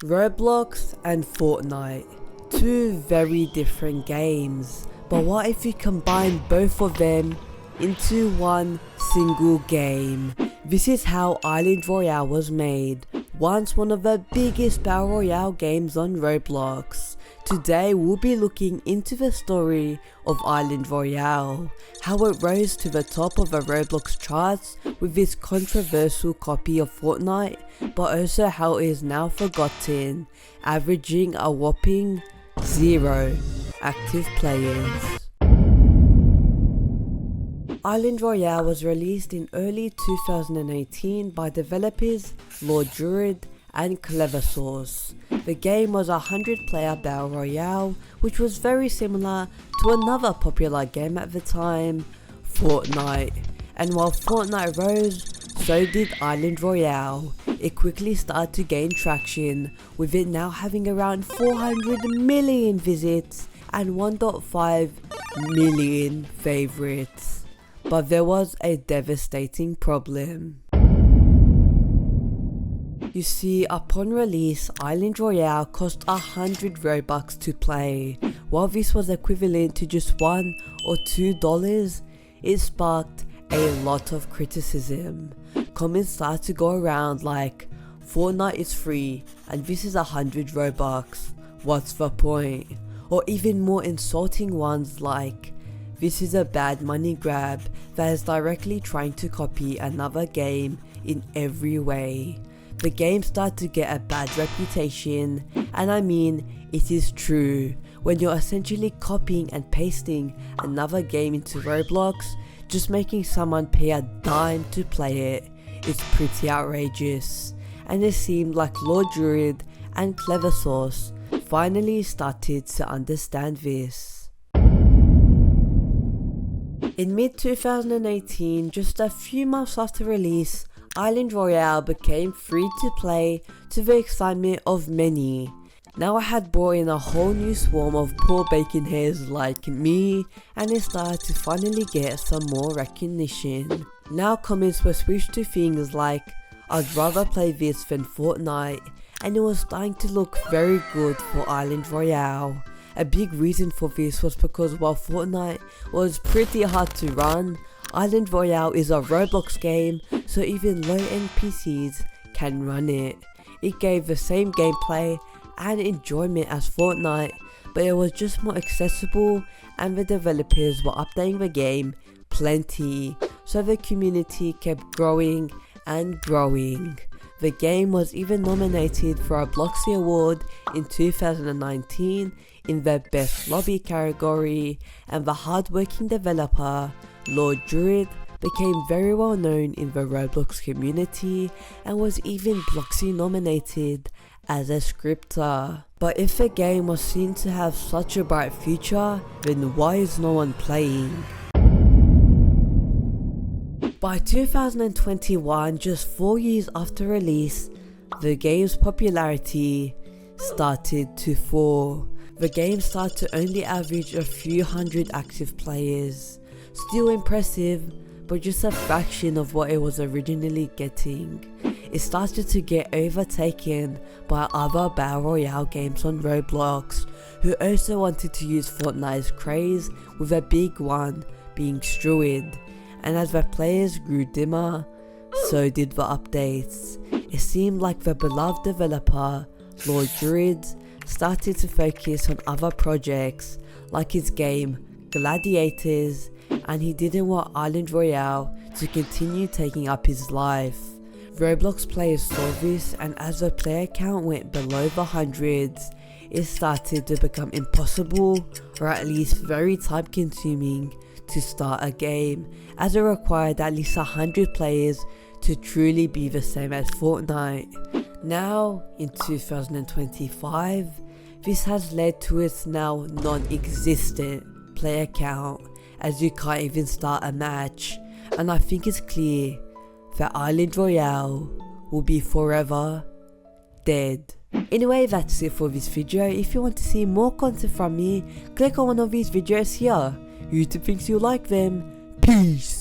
Roblox and Fortnite. Two very different games, but what if you combine both of them into one single game? This is how Island Royale was made, once one of the biggest battle royale games on Roblox. Today we'll be looking into the story of Island Royale, how it rose to the top of the Roblox charts with this controversial copy of Fortnite, but also how it is now forgotten, averaging a whopping 0 active players. Island Royale was released in early 2018 by developers Lord Druid and Clever Sauce. The game was a 100-player battle royale, which was very similar to another popular game at the time, Fortnite. And while Fortnite rose, so did Island Royale. It quickly started to gain traction, with it now having around 400 million visits and 1.5 million favorites. But there was a devastating problem. You see, upon release, Island Royale cost 100 Robux to play. While this was equivalent to just $1 or $2, it sparked a lot of criticism. Comments started to go around like, Fortnite is free and this is 100 Robux, what's the point? Or even more insulting ones like, this is a bad money grab that is directly trying to copy another game in every way. The game started to get a bad reputation, and I mean, it is true. When you're essentially copying and pasting another game into Roblox, just making someone pay a dime to play it is pretty outrageous. And it seemed like Lord Druid and Clever Sauce finally started to understand this. In mid-2018, just a few months after release, Island Royale became free to play to the excitement of many. Now I had brought in a whole new swarm of poor bacon hairs like me, and it started to finally get some more recognition. Now comments were switched to things like, I'd rather play this than Fortnite, and it was starting to look very good for Island Royale. A big reason for this was because while Fortnite was pretty hard to run, Island Royale is a Roblox game, so even low-end PCs can run it. It gave the same gameplay and enjoyment as Fortnite, but it was just more accessible, and the developers were updating the game plenty, so the community kept growing and growing. The game was even nominated for a ROBLOX'S award in 2019 in the Best Lobby category, and the hardworking developer Lord Druid became very well known in the Roblox community and was even ROBLOX'S nominated as a scripter. But if the game was seen to have such a bright future, then why is no one playing? By 2021, just 4 years after release, the game's popularity started to fall. The game started to only average a few hundred active players. Still impressive, but just a fraction of what it was originally getting. It started to get overtaken by other battle royale games on Roblox, who also wanted to use Fortnite's craze, with a big one being Druid. And as the players grew dimmer, so did the updates. It seemed like the beloved developer, Lord Druid, started to focus on other projects like his game Gladiators, and he didn't want Island Royale to continue taking up his life. Roblox players saw this, and as the player count went below the hundreds, it started to become impossible, or at least very time consuming, to start a game, as it required at least 100 players to truly be the same as Fortnite. Now, in 2025, this has led to its now non-existent player count, as you can't even start a match, and I think it's clear that Island Royale will be forever dead. Anyway, that's it for this video. If you want to see more content from me, click on one of these videos here. YouTube thinks you like them. Peace!